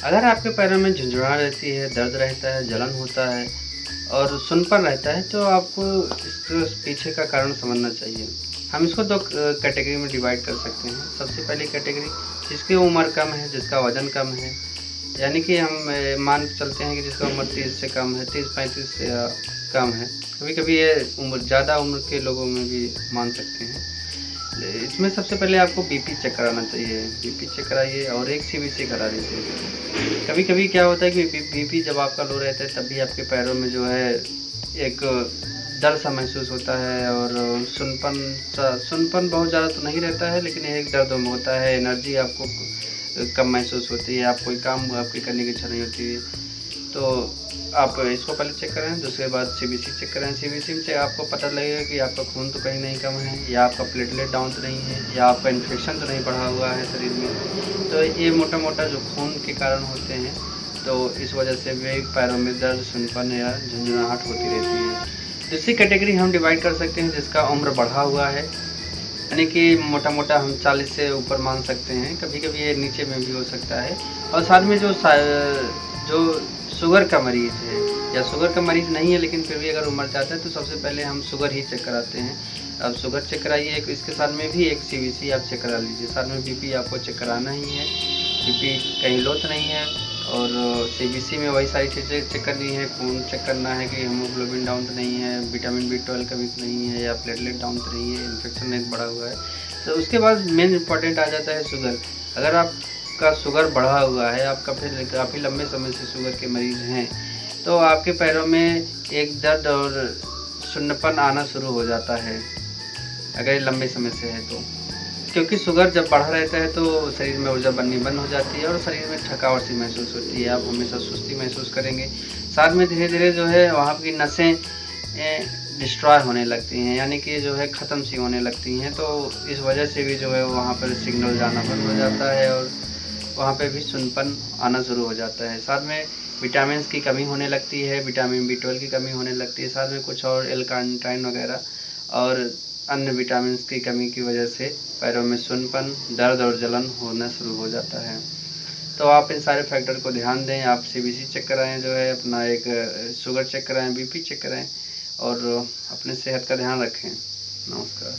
अगर आपके पैरों में झुंझुनाहट रहती है, दर्द रहता है, जलन होता है और सुनपन रहता है, तो आपको इसके पीछे का कारण समझना चाहिए। हम इसको 2 कैटेगरी में डिवाइड कर सकते हैं। सबसे पहली कैटेगरी, जिसकी उम्र कम है, जिसका वज़न कम है, यानी कि हम मान के चलते हैं कि जिसका उम्र 30 से कम है, 30-35 से कम है। कभी-कभी ये ज़्यादा उम्र के लोगों में भी मान सकते हैं। इसमें सबसे पहले आपको बीपी चेक कराना चाहिए। बीपी चेक कराइए और एक सीबीसी करा लीजिए। कभी-कभी क्या होता है कि बीपी जब आपका लो रहता है, तब भी आपके पैरों में जो है एक दर्द सा महसूस होता है और सुनपन बहुत ज़्यादा तो नहीं रहता है, लेकिन एक दर्द होता है, एनर्जी आपको कम महसूस होती है, आप कोई काम आपकी करने की इच्छा नहीं होती है। तो आप इसको पहले चेक करें, दूसरे बाद सीबीसी चेक करें। सीबीसी में आपको पता लगेगा कि आपका खून तो कहीं नहीं कम है, या आपका प्लेटलेट डाउन तो नहीं है, या आपका इन्फेक्शन तो नहीं बढ़ा हुआ है शरीर में। तो ये मोटा-मोटा जो खून के कारण होते हैं, तो इस वजह से भी पैरों में दर्द, सुनपन या झुनझुनाहट होती रहती है। दूसरी कैटेगरी हम डिवाइड कर सकते हैं जिसका उम्र बढ़ा हुआ है, यानी कि मोटा-मोटा हम 40 से ऊपर मान सकते हैं, कभी-कभी ये नीचे में भी हो सकता है। और साथ में जो शुगर का मरीज़ है या शुगर का मरीज़ नहीं है लेकिन फिर भी अगर उमर जाता है, तो सबसे पहले हम शुगर ही चेक कराते हैं। अब शुगर चेक कराइए, इसके साथ में भी एक सीबीसी आप चेक करा लीजिए। साथ में बीपी आपको चेक कराना ही है, बीपी कहीं लो तो नहीं है, और सीबीसी में वही सारी चीज़ें चेक करनी है। खून चेक करना है कि हीमोग्लोबिन डाउन तो नहीं है, विटामिन बी12 कमी तो नहीं है, या प्लेटलेट डाउन तो नहीं है, इन्फेक्शन नहीं बढ़ा हुआ है। तो उसके बाद मेन इम्पॉर्टेंट आ जाता है शुगर। अगर आपका शुगर बढ़ा हुआ है, आप काफ़ी लंबे समय से शुगर के मरीज़ हैं, तो आपके पैरों में एक दर्द और सुन्नपन आना शुरू हो जाता है, अगर ये लंबे समय से है तो। क्योंकि शुगर जब बढ़ा रहता है तो शरीर में ऊर्जा बननी बंद हो जाती है और शरीर में थकावट सी महसूस होती है, आप हमेशा सुस्ती महसूस करेंगे। साथ में धीरे-धीरे जो है वहाँ की नसें डिस्ट्रॉय होने लगती हैं, यानी कि जो है ख़त्म सी होने लगती हैं, तो इस वजह से भी जो है वहाँ पर सिग्नल जाना बंद हो जाता है और वहाँ पे भी सुनपन आना शुरू हो जाता है। साथ में विटामिन्स की कमी होने लगती है, विटामिन बी12 की कमी होने लगती है, साथ में कुछ और एल-कार्निटाइन वगैरह और अन्य विटामिन्स की कमी की वजह से पैरों में सुनपन, दर्द और जलन होना शुरू हो जाता है। तो आप इन सारे फैक्टर को ध्यान दें, आप सीबीसी चेक कराएँ, जो है अपना एक शुगर चेक कराएँ, बीपी चेक कराएँ और अपने सेहत का ध्यान रखें। नमस्कार।